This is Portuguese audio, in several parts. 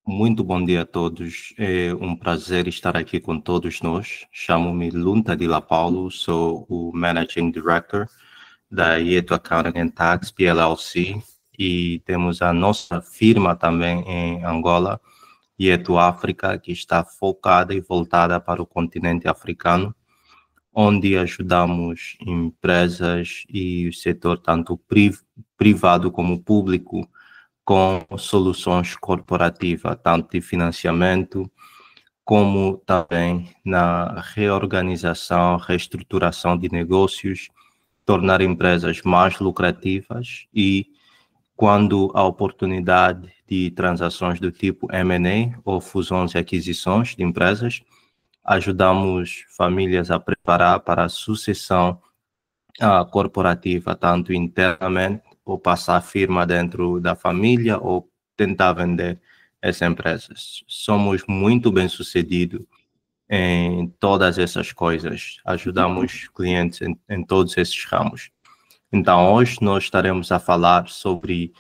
Muito bom dia a todos. É um prazer estar aqui com todos nós. Chamo-me Lunta de La Paulo, sou o Managing Director da Yeto Accounting and Tax PLLC e temos a nossa firma também em Angola, Yeto África, que está focada e voltada para o continente africano, onde ajudamos empresas e o setor tanto privado como público com soluções corporativas, tanto de financiamento, como também na reorganização, reestruturação de negócios, tornar empresas mais lucrativas e, quando a oportunidade de transações do tipo M&A ou fusões e aquisições de empresas, ajudamos famílias a preparar para a sucessão corporativa, tanto internamente, ou passar a firma dentro da família, ou tentar vender essa empresa. Somos muito bem-sucedidos em todas essas coisas. Ajudamos clientes em todos esses ramos. Então, hoje nós estaremos a falar sobre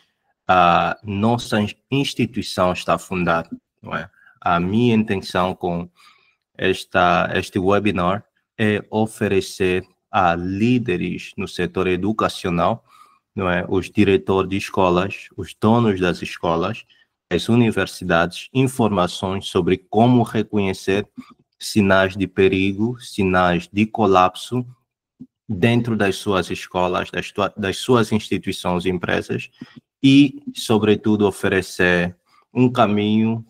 a nossa instituição está fundada, não é? A minha intenção com este webinar é oferecer a líderes no setor educacional, não é? Os diretores de escolas, os donos das escolas, as universidades, informações sobre como reconhecer sinais de perigo, sinais de colapso dentro das suas escolas, das suas instituições e empresas e, sobretudo, oferecer um caminho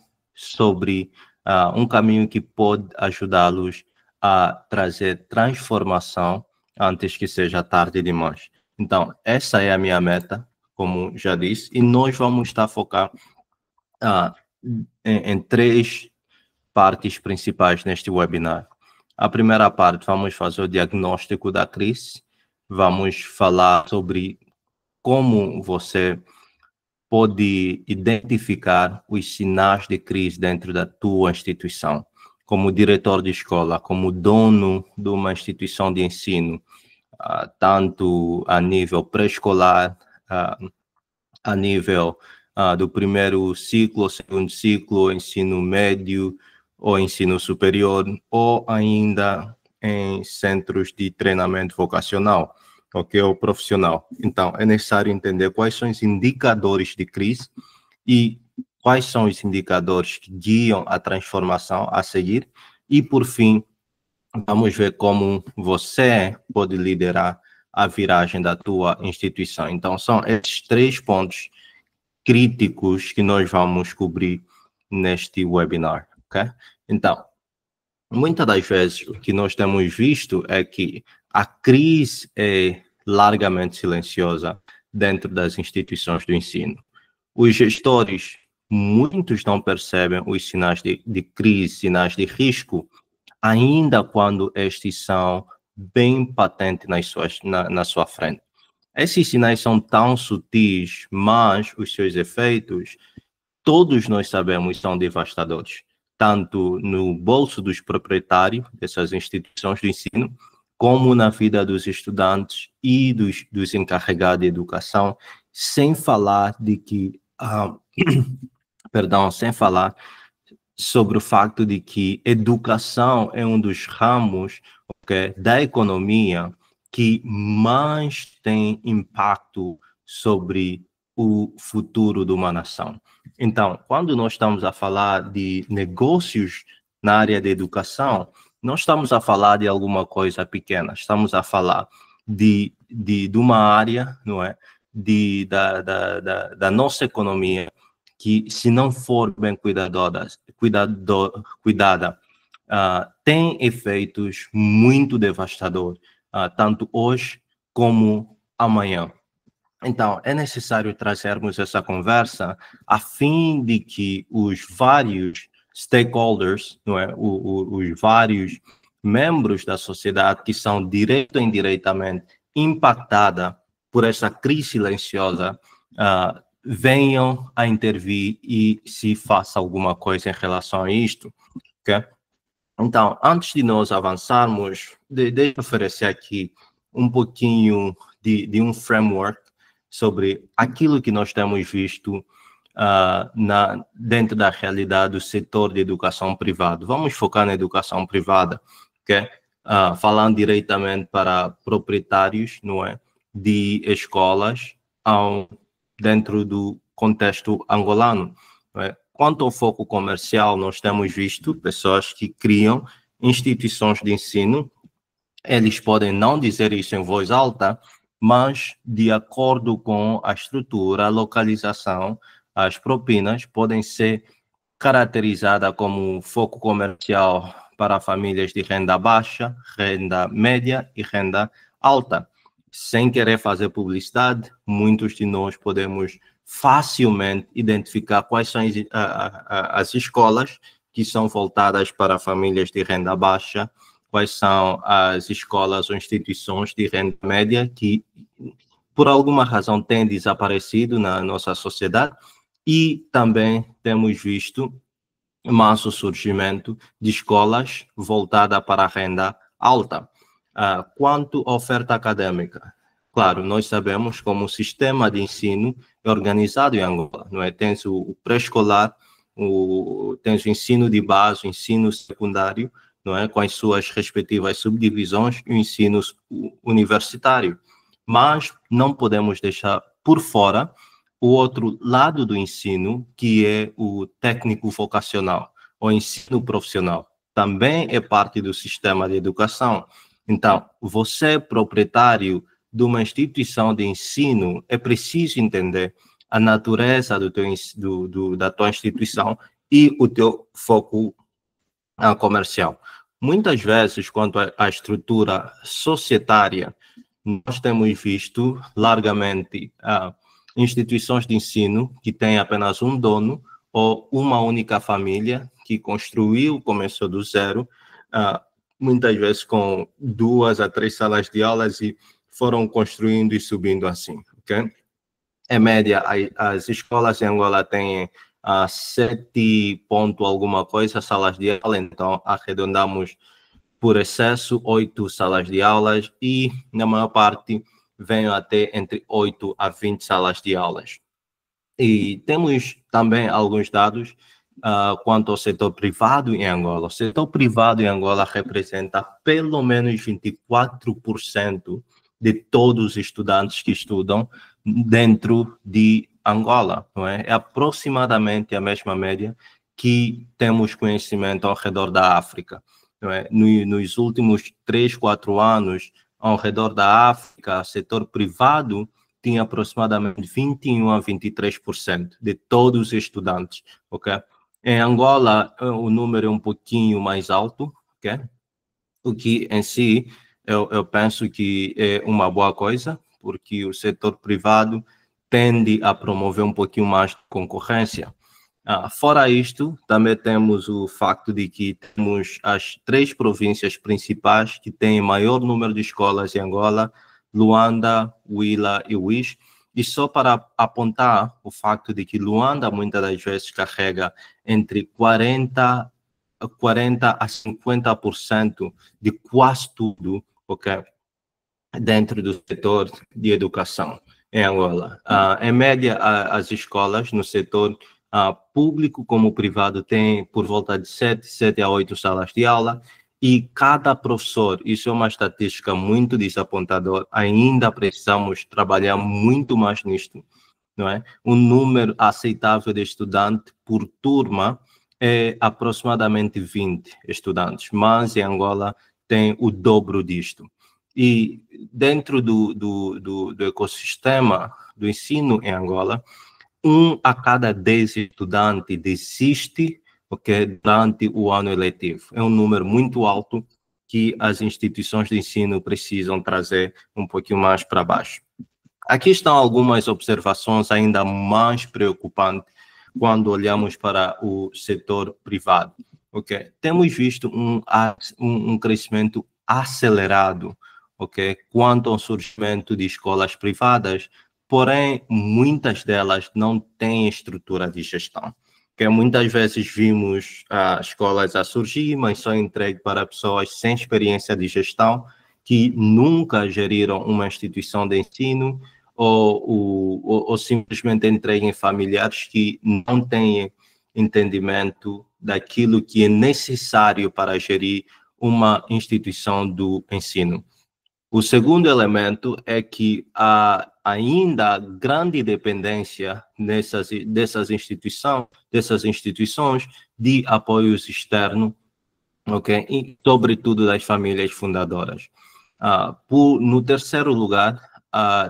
um caminho que pode ajudá-los a trazer transformação antes que seja tarde demais. Então, essa é a minha meta, como já disse, e nós vamos estar focar em três partes principais neste webinar. A primeira parte, vamos fazer o diagnóstico da crise, vamos falar sobre como você pode identificar os sinais de crise dentro da tua instituição, como diretor de escola, como dono de uma instituição de ensino, tanto a nível pré-escolar, a nível do primeiro ciclo, segundo ciclo, ensino médio ou ensino superior, ou ainda em centros de treinamento vocacional, ok, ou profissional. Então, é necessário entender quais são os indicadores de crise e quais são os indicadores que guiam a transformação a seguir. E, por fim, vamos ver como você pode liderar a viragem da tua instituição. Então, são esses três pontos críticos que nós vamos cobrir neste webinar, ok? Então, muitas das vezes o que nós temos visto é que a crise é largamente silenciosa dentro das instituições do ensino. Os gestores, muitos não percebem os sinais de crise, sinais de risco, ainda quando estes são bem patentes na sua frente. Esses sinais são tão sutis, mas os seus efeitos, todos nós sabemos, são devastadores, tanto no bolso dos proprietários dessas instituições de ensino, como na vida dos estudantes e dos encarregados de educação, sem falar de que, sem falar sobre o fato de que educação é um dos ramos, okay, da economia que mais tem impacto sobre o futuro de uma nação. Então, quando nós estamos a falar de negócios na área da educação, não estamos a falar de alguma coisa pequena, estamos a falar de uma área, não é, da nossa economia, que, se não for bem cuidada, tem efeitos muito devastadores, tanto hoje como amanhã. Então, é necessário trazermos essa conversa a fim de que os vários stakeholders, não é, os vários membros da sociedade que são direto ou indiretamente impactados por essa crise silenciosa, venham a intervir e se faça alguma coisa em relação a isto, ok? Então, antes de nós avançarmos, deixa eu oferecer aqui um pouquinho de um framework sobre aquilo que nós temos visto dentro da realidade do setor de educação privada. Vamos focar na educação privada, ok? Falando diretamente para proprietários, não é, de escolas dentro do contexto angolano. Não é? Quanto ao foco comercial, nós temos visto pessoas que criam instituições de ensino. Eles podem não dizer isso em voz alta, mas de acordo com a estrutura, a localização, as propinas podem ser caracterizadas como foco comercial para famílias de renda baixa, renda média e renda alta. Sem querer fazer publicidade, muitos de nós podemos facilmente identificar quais são as escolas que são voltadas para famílias de renda baixa, quais são as escolas ou instituições de renda média que, por alguma razão, têm desaparecido na nossa sociedade, e também temos visto mais o surgimento de escolas voltadas para a renda alta. Quanto à oferta acadêmica, claro, nós sabemos como o sistema de ensino é organizado em Angola, não é? Tens o pré-escolar, tens o ensino de base, o ensino secundário, não é? Com as suas respectivas subdivisões, e o ensino universitário. Mas não podemos deixar por fora o outro lado do ensino, que é o técnico vocacional, o ensino profissional. Também é parte do sistema de educação. Então, você, proprietário de uma instituição de ensino, é preciso entender a natureza da tua instituição e o teu foco comercial. Muitas vezes, quanto à estrutura societária, nós temos visto largamente instituições de ensino que têm apenas um dono ou uma única família que construiu, começou do zero, muitas vezes com 2 a 3 salas de aulas, e foram construindo e subindo assim, ok? Em média, as escolas em Angola têm 7 ponto alguma coisa salas de aula, então arredondamos por excesso 8 salas de aulas, e na maior parte vem até entre 8 a 20 salas de aulas. E temos também alguns dados quanto ao setor privado em Angola. O setor privado em Angola representa pelo menos 24% de todos os estudantes que estudam dentro de Angola, não é? É aproximadamente a mesma média que temos conhecimento ao redor da África, não é? Nos últimos 3, 4 anos, ao redor da África, o setor privado tinha aproximadamente 21 a 23% de todos os estudantes, ok? Em Angola, o número é um pouquinho mais alto, ok? O que, em si, eu penso que é uma boa coisa, porque o setor privado tende a promover um pouquinho mais de concorrência. Fora isto, também temos o facto de que temos as 3 províncias principais que têm maior número de escolas em Angola: Luanda, Huila e Uís. E só para apontar o facto de que Luanda muitas das vezes carrega entre 40 a 50% de quase tudo, ok, dentro do setor de educação em Angola. Em média, as escolas no setor público como privado têm por volta de 7 a 8 salas de aula, e cada professor, isso é uma estatística muito desapontadora, ainda precisamos trabalhar muito mais nisto, não é? Um número aceitável de estudante por turma é aproximadamente 20 estudantes, mas em Angola tem o dobro disto. E dentro do ecossistema do ensino em Angola, 1 a cada 10 estudantes desiste, okay, durante o ano letivo. É um número muito alto que as instituições de ensino precisam trazer um pouquinho mais para baixo. Aqui estão algumas observações ainda mais preocupantes quando olhamos para o setor privado. Okay? Temos visto um crescimento acelerado, okay, quanto ao surgimento de escolas privadas, porém, muitas delas não têm estrutura de gestão. Que muitas vezes vimos escolas a surgir, mas só entregue para pessoas sem experiência de gestão, que nunca geriram uma instituição de ensino, ou simplesmente entreguem familiares que não têm entendimento daquilo que é necessário para gerir uma instituição do ensino. O segundo elemento é que há ainda grande dependência dessas instituições de apoios externos, ok? E, sobretudo, das famílias fundadoras. No terceiro lugar,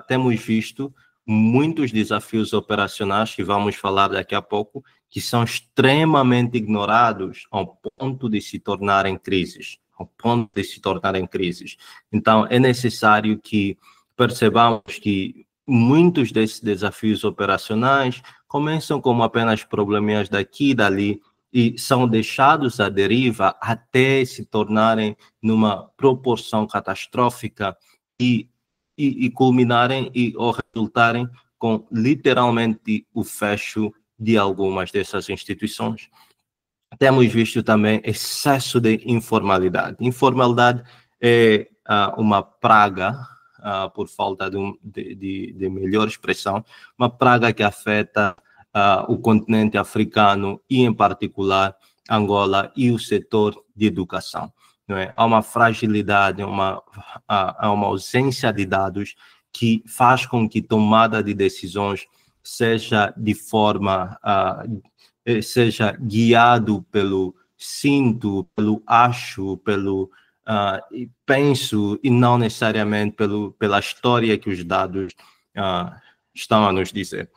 temos visto muitos desafios operacionais, que vamos falar daqui a pouco, que são extremamente ignorados ao ponto de se tornarem crises. Então, é necessário que percebamos que muitos desses desafios operacionais começam como apenas probleminhas daqui e dali, e são deixados à deriva até se tornarem numa proporção catastrófica e culminarem ou resultarem com literalmente o fecho de algumas dessas instituições. Temos visto também excesso de informalidade. Informalidade é uma praga, por falta de melhor expressão, uma praga que afeta o continente africano e, em particular, Angola e o setor de educação. Não é? Há uma fragilidade, há uma ausência de dados que faz com que tomada de decisões seja de forma, seja guiado pelo sinto, pelo acho, pelo penso, e não necessariamente pela história que os dados estão a nos dizer.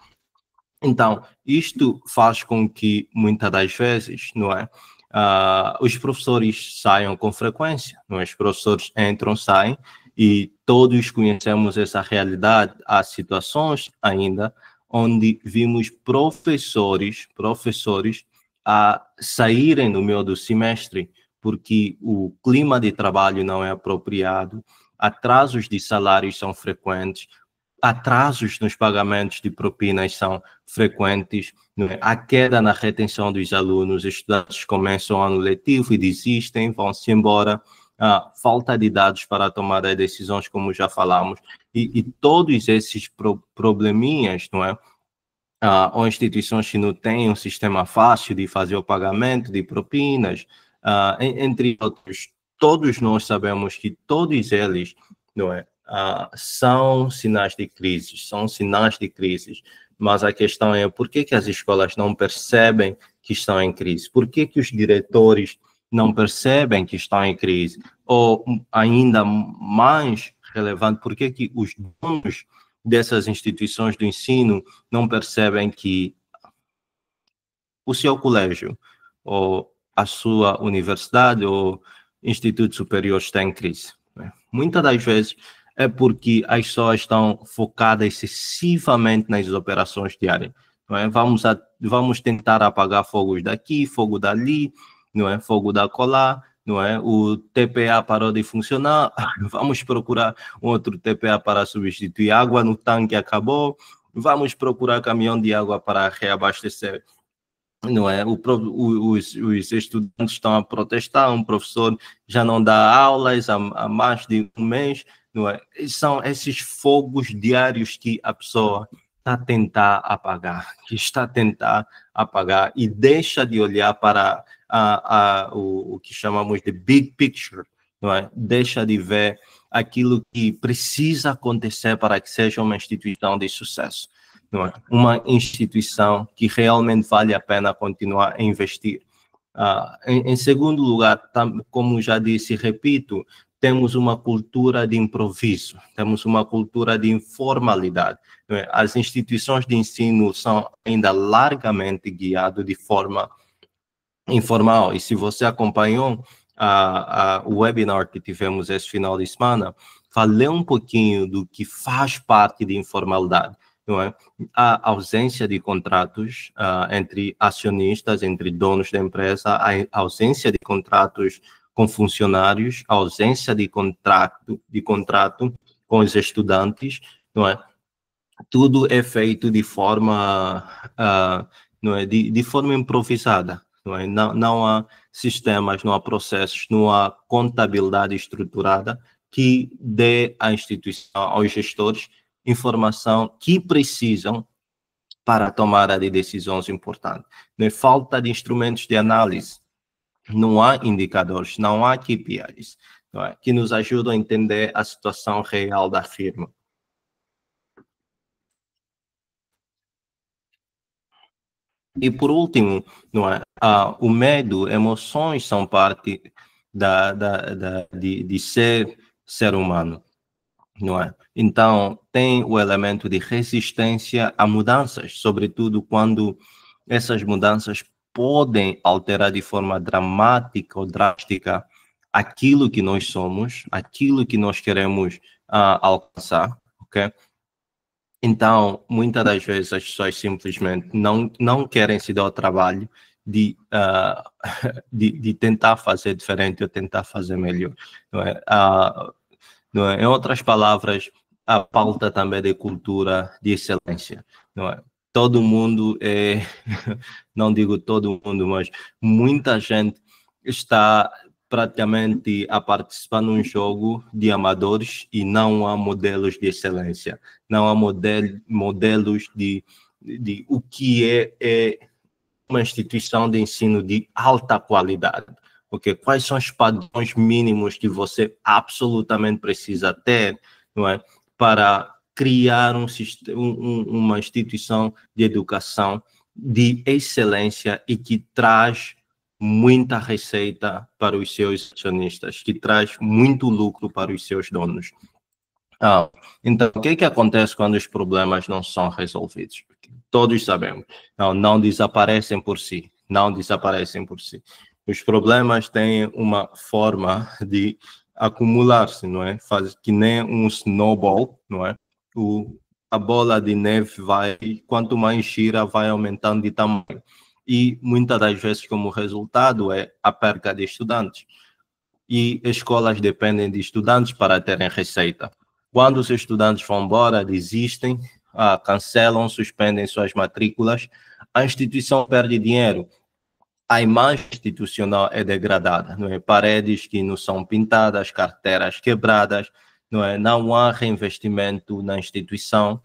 Então, isto faz com que, muitas das vezes, não é, os professores saiam com frequência, não é? Os professores entram, saem, e todos conhecemos essa realidade. Há situações ainda onde vimos professores a saírem no meio do semestre porque o clima de trabalho não é apropriado, atrasos de salários são frequentes, atrasos nos pagamentos de propinas são frequentes, não é? A queda na retenção dos alunos, estudantes começam o ano letivo e desistem, vão-se embora, falta de dados para a tomada de decisões, como já falamos, e todos esses probleminhas, não é? Ou instituições que não têm um sistema fácil de fazer o pagamento de propinas, entre outros. Todos nós sabemos que todos eles, não é? São sinais de crise, mas a questão é por que as escolas não percebem que estão em crise? Por que os diretores não percebem que estão em crise? Ou, ainda mais relevante, por que os donos dessas instituições do ensino não percebem que o seu colégio, ou a sua universidade, ou instituto superior está em crise? Muitas das vezes é porque as pessoas estão focadas excessivamente nas operações diárias. Não é? Vamos tentar apagar fogos daqui, fogo dali, não é? Fogo da colar, não é? O TPA parou de funcionar, vamos procurar um outro TPA para substituir. Água no tanque acabou, vamos procurar caminhão de água para reabastecer. Não é? Os estudantes estão a protestar, um professor já não dá aulas há mais de um mês, não é? São esses fogos diários que a pessoa está a tentar apagar, e deixa de olhar para o que chamamos de big picture, não é? Deixa de ver aquilo que precisa acontecer para que seja uma instituição de sucesso. Não é? Uma instituição que realmente vale a pena continuar a investir. Em segundo lugar, como já disse e repito, temos uma cultura de improviso, temos uma cultura de informalidade. Não é? As instituições de ensino são ainda largamente guiadas de forma informal, e se você acompanhou o webinar que tivemos esse final de semana, falei um pouquinho do que faz parte de informalidade. Não é? A ausência de contratos entre acionistas, entre donos da empresa, a ausência de contratos com funcionários, a ausência de contrato com os estudantes, não é? Tudo é feito de forma, não é? De forma improvisada, não é? Não há sistemas, não há processos, não há contabilidade estruturada que dê à instituição, aos gestores, informação que precisam para tomar de decisões importantes. Falta de instrumentos de análise, não há indicadores, não há KPIs, não é? Que nos ajudam a entender a situação real da firma. E por último, não é? O medo, emoções são parte de ser humano, não é? Então, tem o elemento de resistência a mudanças, sobretudo quando essas mudanças podem alterar de forma dramática ou drástica aquilo que nós somos, aquilo que nós queremos alcançar, ok? Então, muitas das vezes as pessoas simplesmente não querem se dar o trabalho de, de tentar fazer diferente ou tentar fazer melhor, não é? Não é? Em outras palavras, a pauta também de cultura de excelência, não é? Todo mundo não digo todo mundo, mas muita gente está praticamente a participar num jogo de amadores e não há modelos de excelência, não há modelos de o que é uma instituição de ensino de alta qualidade. Porque quais são os padrões mínimos que você absolutamente precisa ter, não é, para criar uma instituição de educação de excelência e que traz muita receita para os seus acionistas, que traz muito lucro para os seus donos. Então, o que acontece quando os problemas não são resolvidos? Todos sabemos, não desaparecem por si, não desaparecem por si. Os problemas têm uma forma de acumular-se, não é? Faz que nem um snowball, não é? A bola de neve vai, quanto mais gira, vai aumentando de tamanho. E muitas das vezes, como resultado, é a perca de estudantes. E escolas dependem de estudantes para terem receita. Quando os estudantes vão embora, desistem, cancelam, suspendem suas matrículas, a instituição perde dinheiro. A imagem institucional é degradada, não é? Paredes que não são pintadas, carteiras quebradas, não é? Não há reinvestimento na instituição,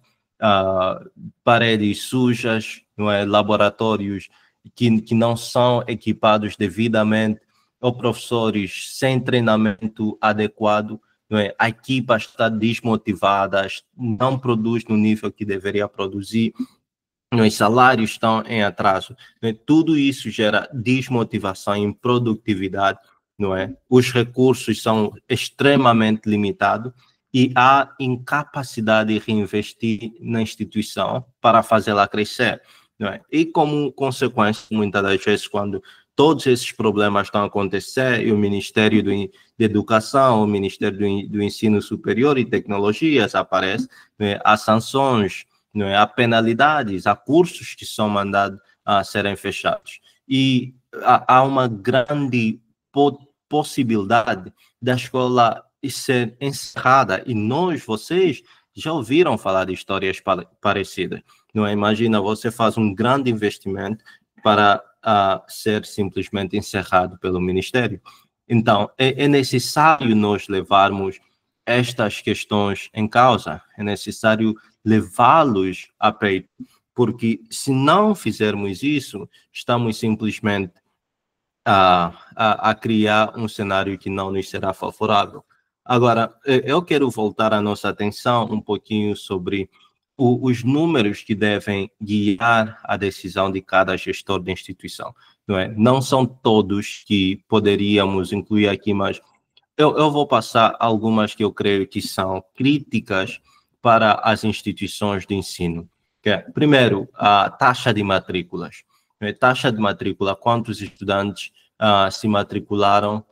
paredes sujas, não é? Laboratórios que não são equipados devidamente, ou professores sem treinamento adequado, não é? A equipa está desmotivada, não produz no nível que deveria produzir, os salários estão em atraso, né? Tudo isso gera desmotivação, improdutividade, não é? Os recursos são extremamente limitados e há incapacidade de reinvestir na instituição para fazê-la crescer, não é? E como consequência, muitas das vezes, quando todos esses problemas estão a acontecer e o Ministério de Educação, o Ministério do Ensino Superior e Tecnologias aparece, né? Há sanções, não é? Há penalidades, há cursos que são mandados a serem fechados. E há uma grande possibilidade da escola ser encerrada. E vocês, já ouviram falar de histórias parecidas. Não é? Imagina, você faz um grande investimento para ser simplesmente encerrado pelo Ministério. Então, é necessário nós levarmos estas questões em causa, é necessário levá-los a peito, porque se não fizermos isso, estamos simplesmente a criar um cenário que não nos será favorável. Agora, eu quero voltar a nossa atenção um pouquinho sobre os números que devem guiar a decisão de cada gestor de instituição, não é? Não são todos que poderíamos incluir aqui, mas eu vou passar algumas que eu creio que são críticas para as instituições de ensino. Primeiro, a taxa de matrículas. Taxa de matrícula, quantos estudantes se matricularam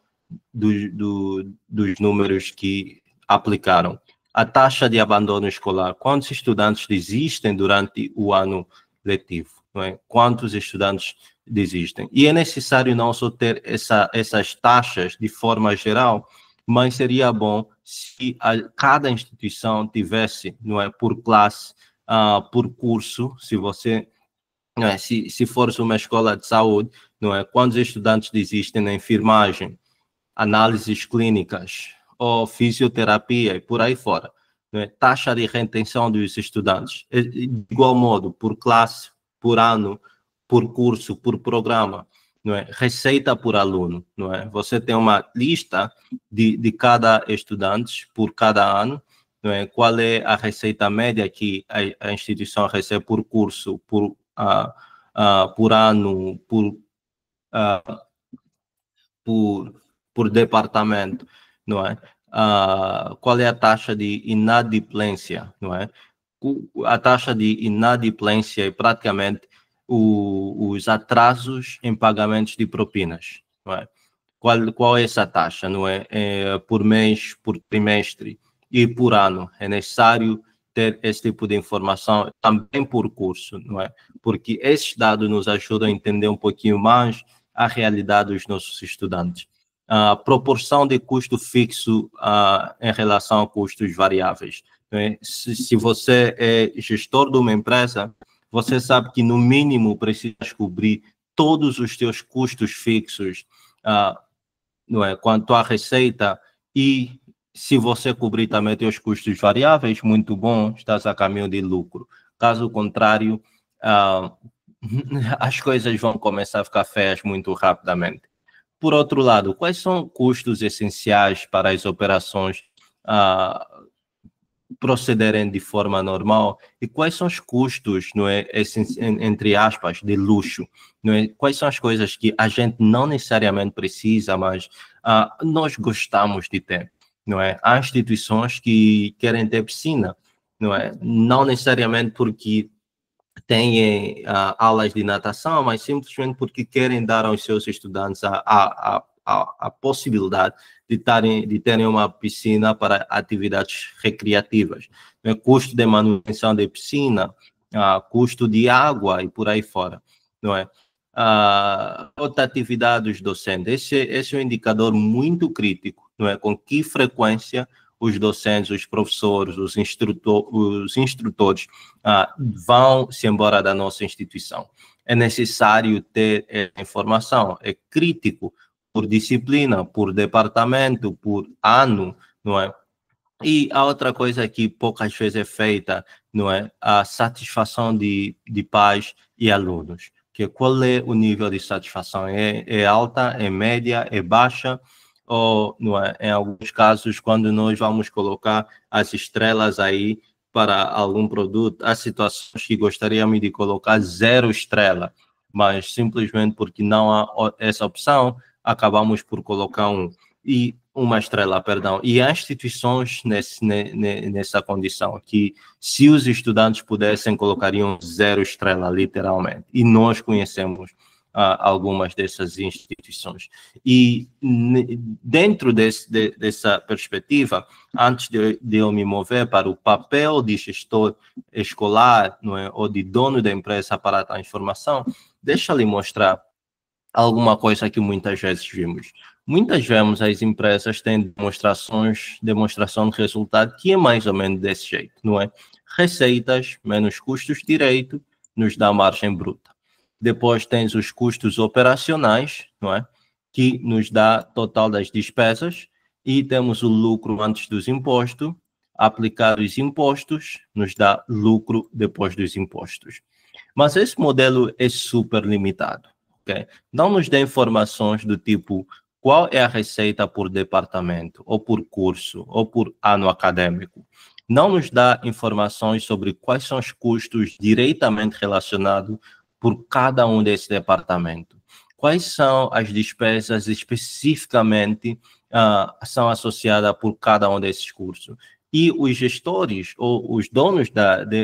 dos números que aplicaram. A taxa de abandono escolar, quantos estudantes desistem durante o ano letivo, não é? Quantos estudantes desistem. E é necessário não só ter essas taxas de forma geral, mas seria bom se cada instituição tivesse, não é, por classe, por curso, se você, não é, se for uma escola de saúde, não é, quantos estudantes desistem na enfermagem, análises clínicas, ou fisioterapia e por aí fora. não é? Taxa de retenção dos estudantes, de igual modo, por classe, por ano, por curso, por programa, não é? Receita por aluno, não é? Você tem uma lista de cada estudante por cada ano, não é? Qual é a receita média que a instituição recebe por curso, por ano, por, por departamento, não é? Qual é a taxa de inadimplência, não é? A taxa de inadimplência é praticamente os atrasos em pagamentos de propinas, não é? Qual é essa taxa, não é? É por mês, por trimestre e por ano. É necessário ter esse tipo de informação também por curso, não é? Porque esses dados nos ajudam a entender um pouquinho mais a realidade dos nossos estudantes. A proporção de custo fixo em relação a custos variáveis. Né? Se você é gestor de uma empresa, você sabe que no mínimo precisa cobrir todos os seus custos fixos, não é? Quanto à receita, e se você cobrir também os custos variáveis, muito bom, estás a caminho de lucro. Caso contrário, as coisas vão começar a ficar feias muito rapidamente. Por outro lado, quais são custos essenciais para as operações procederem de forma normal e quais são os custos, não é, entre aspas, de luxo, não é? Quais são as coisas que a gente não necessariamente precisa, mas nós gostamos de ter, não é? Há instituições que querem ter piscina, não é? Não necessariamente porque têm aulas de natação, mas simplesmente porque querem dar aos seus estudantes a possibilidade de terem uma piscina para atividades recreativas. Custo de manutenção de piscina, custo de água e por aí fora, não é? Outra atividade dos docentes, esse é um indicador muito crítico, não é? Com que frequência os docentes, os professores, os instrutores vão-se embora da nossa instituição. É necessário ter essa informação, é crítico por disciplina, por departamento, por ano, não é? E a outra coisa que poucas vezes é feita, não é? A satisfação de pais e alunos. Que qual é o nível de satisfação? É alta, é média, é baixa? Ou, não é? Em alguns casos, quando nós vamos colocar as estrelas aí para algum produto, há situações que gostaríamos de colocar 0 estrela, mas simplesmente porque não há essa opção, acabamos por colocar uma estrela, perdão. E há instituições nessa condição, que se os estudantes pudessem, colocariam 0 estrela, literalmente. E nós conhecemos algumas dessas instituições. E dentro dessa perspectiva, antes de eu me mover para o papel de gestor escolar, não é, ou de dono da empresa para a transformação, deixa eu lhe mostrar alguma coisa que muitas vezes vimos. Muitas vezes as empresas têm demonstração de resultado que é mais ou menos desse jeito, não é? Receitas menos custos direto nos dá margem bruta. Depois tens os custos operacionais, não é? Que nos dá total das despesas, e temos o lucro antes dos impostos. Aplicar os impostos nos dá lucro depois dos impostos. Mas esse modelo é super limitado. Okay? Não nos dá informações do tipo qual é a receita por departamento, ou por curso, ou por ano acadêmico. Não nos dá informações sobre quais são os custos diretamente relacionados por cada um desses departamentos. Quais são as despesas especificamente são associadas por cada um desses cursos. E os gestores ou os donos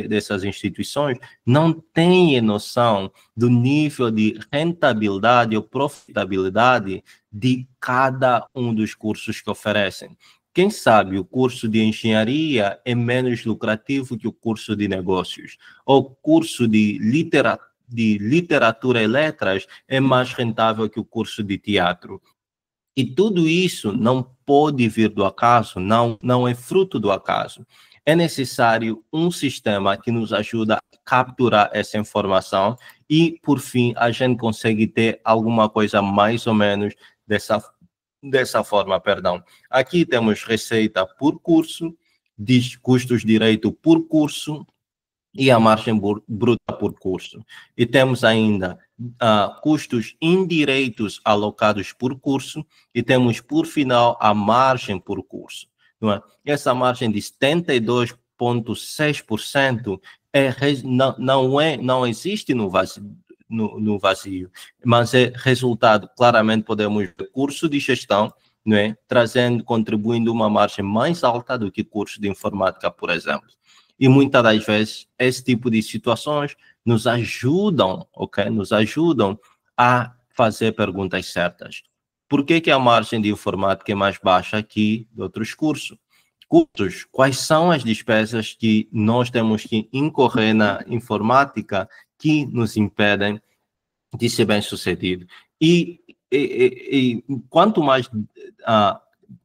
dessas instituições não têm noção do nível de rentabilidade ou profitabilidade de cada um dos cursos que oferecem. Quem sabe o curso de engenharia é menos lucrativo que o curso de negócios, ou o curso de literatura e letras é mais rentável que o curso de teatro. E tudo isso não pode vir do acaso, não é fruto do acaso. É necessário um sistema que nos ajuda a capturar essa informação e, por fim, a gente consegue ter alguma coisa mais ou menos dessa forma, perdão. Aqui temos receita por curso, de custos direto por curso e a margem bruta por curso. E temos ainda custos indiretos alocados por curso e temos, por final, a margem por curso. Não é? Essa margem de 72,6% não existe no vazio, mas é resultado, claramente, podemos ver curso de gestão, não é? Contribuindo uma margem mais alta do que curso de informática, por exemplo. E muitas das vezes, esse tipo de situações nos ajudam, ok? Nos ajudam a fazer perguntas certas. Por que a margem de informática é mais baixa que de outros cursos? Quais são as despesas que nós temos que incorrer na informática que nos impedem de ser bem-sucedido? E quanto mais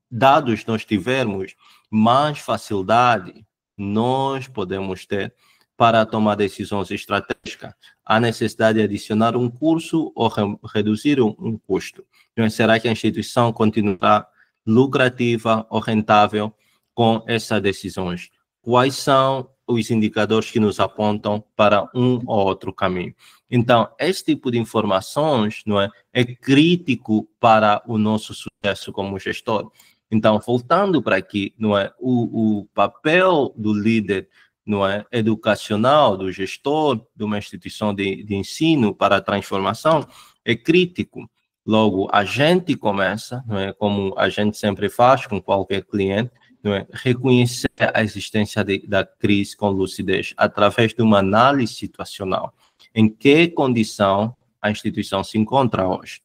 dados nós tivermos, mais facilidade nós podemos ter para tomar decisões estratégicas. Há necessidade de adicionar um curso ou reduzir um custo. Então, será que a instituição continuará lucrativa ou rentável com essas decisões? Quais são os indicadores que nos apontam para um ou outro caminho? Então, esse tipo de informações, não é crítico para o nosso sucesso como gestor. Então, voltando para aqui, não é, o papel do líder, não é, educacional, do gestor de uma instituição de ensino para a transformação é crítico. Logo, a gente começa, não é, como a gente sempre faz com qualquer cliente, não é, reconhecer a existência da crise com lucidez através de uma análise situacional. Em que condição a instituição se encontra hoje?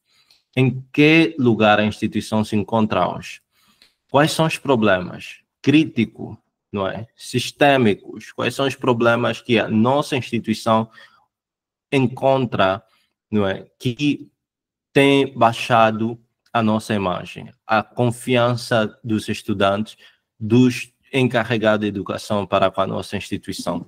Em que lugar a instituição se encontra hoje? Quais são os problemas críticos, não é? Sistêmicos? Quais são os problemas que a nossa instituição encontra, não é? Que tem baixado a nossa imagem, a confiança dos estudantes, dos encarregados de educação para com a nossa instituição,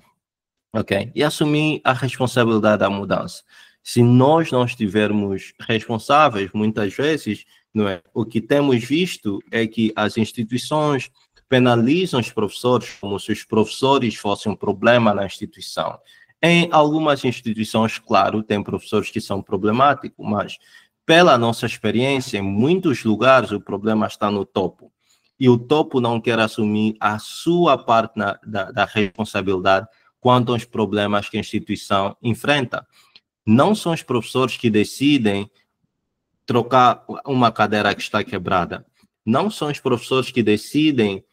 ok? E assumir a responsabilidade da mudança. Se nós não estivermos responsáveis, muitas vezes, não é? O que temos visto é que as instituições penalizam os professores como se os professores fossem um problema na instituição. Em algumas instituições, claro, tem professores que são problemáticos, mas pela nossa experiência, em muitos lugares o problema está no topo. E o topo não quer assumir a sua parte da responsabilidade quanto aos problemas que a instituição enfrenta. Não são os professores que decidem trocar uma cadeira que está quebrada. Não são os professores que decidem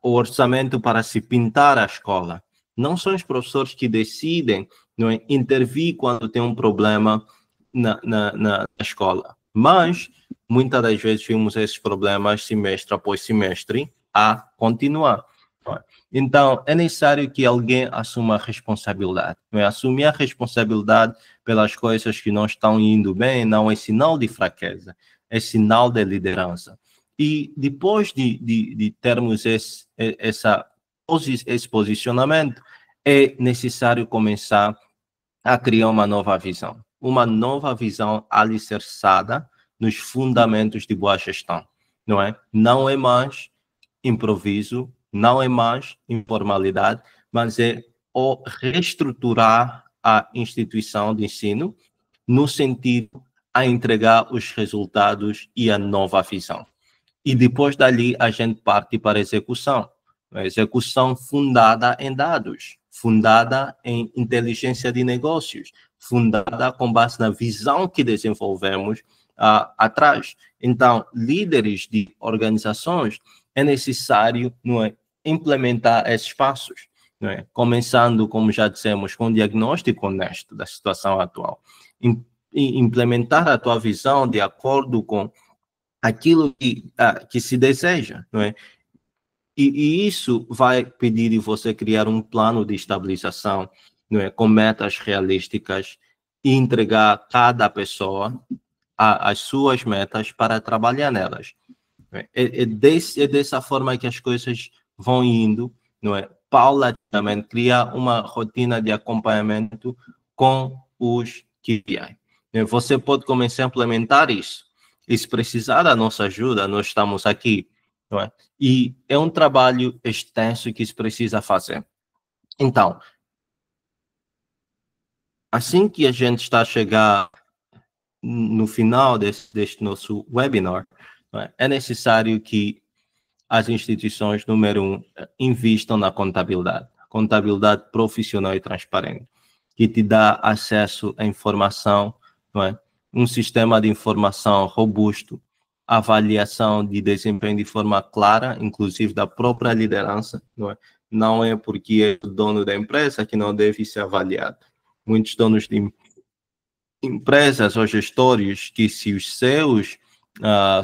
o orçamento para se pintar a escola. Não são os professores que decidem, não é, intervir quando tem um problema na escola. Mas, muitas das vezes, vimos esses problemas semestre após semestre a continuar. Então, é necessário que alguém assuma a responsabilidade. Não é? Assumir a responsabilidade pelas coisas que não estão indo bem não é sinal de fraqueza, é sinal de liderança. E depois de termos esse posicionamento, é necessário começar a criar uma nova visão alicerçada nos fundamentos de boa gestão, não é? Não é mais improviso, não é mais informalidade, mas é reestruturar a instituição de ensino no sentido a entregar os resultados e a nova visão. E depois dali a gente parte para a execução. A execução fundada em dados, fundada em inteligência de negócios, fundada com base na visão que desenvolvemos atrás. Então, líderes de organizações, é necessário, não é, implementar esses passos, não é? Começando, como já dissemos, com um diagnóstico honesto da situação atual. Implementar a tua visão de acordo com aquilo que se deseja, não é? E isso vai pedir de você criar um plano de estabilização, não é? Com metas realísticas e entregar a cada pessoa as suas metas para trabalhar nelas. É dessa forma que as coisas vão indo, não é? Paulatinamente, criar uma rotina de acompanhamento com os KPI. Você pode começar a implementar isso. E se precisar da nossa ajuda, nós estamos aqui. não é? E é um trabalho extenso que se precisa fazer. Então, assim que a gente está a chegar no final deste nosso webinar, não é? É necessário que as instituições, número um, investam na contabilidade profissional e transparente, que te dá acesso à informação, não é? Um sistema de informação robusto, avaliação de desempenho de forma clara, inclusive da própria liderança, não é? Não é porque é o dono da empresa que não deve ser avaliado. Muitos donos de empresas ou gestores que, se os seus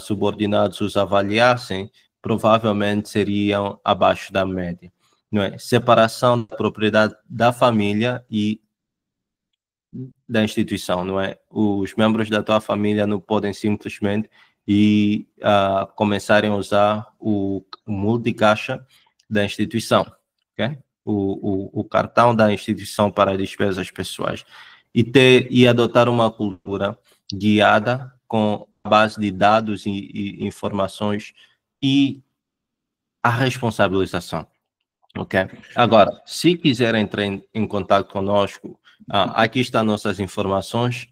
subordinados os avaliassem, provavelmente seriam abaixo da média. Não é? Separação da propriedade da família e da instituição, não é? Os membros da tua família não podem simplesmente começarem a usar o multicaixa da instituição, ok? O cartão da instituição para despesas pessoais e adotar uma cultura guiada com base de dados e informações e a responsabilização. Ok? Agora, se quiser entrar em contato conosco, aqui estão nossas informações,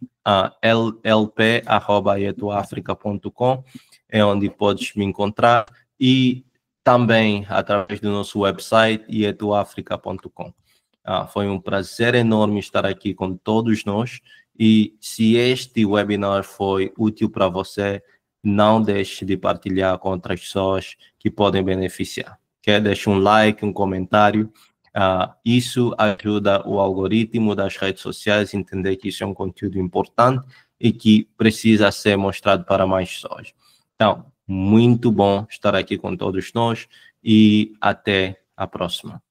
lp@etoafrica.com é onde podes me encontrar e também através do nosso website, etoafrica.com. Foi um prazer enorme estar aqui com todos nós e se este webinar foi útil para você, não deixe de partilhar com outras pessoas que podem beneficiar. Deixe um like, um comentário. Isso ajuda o algoritmo das redes sociais a entender que isso é um conteúdo importante e que precisa ser mostrado para mais pessoas. Então, muito bom estar aqui com todos nós e até a próxima.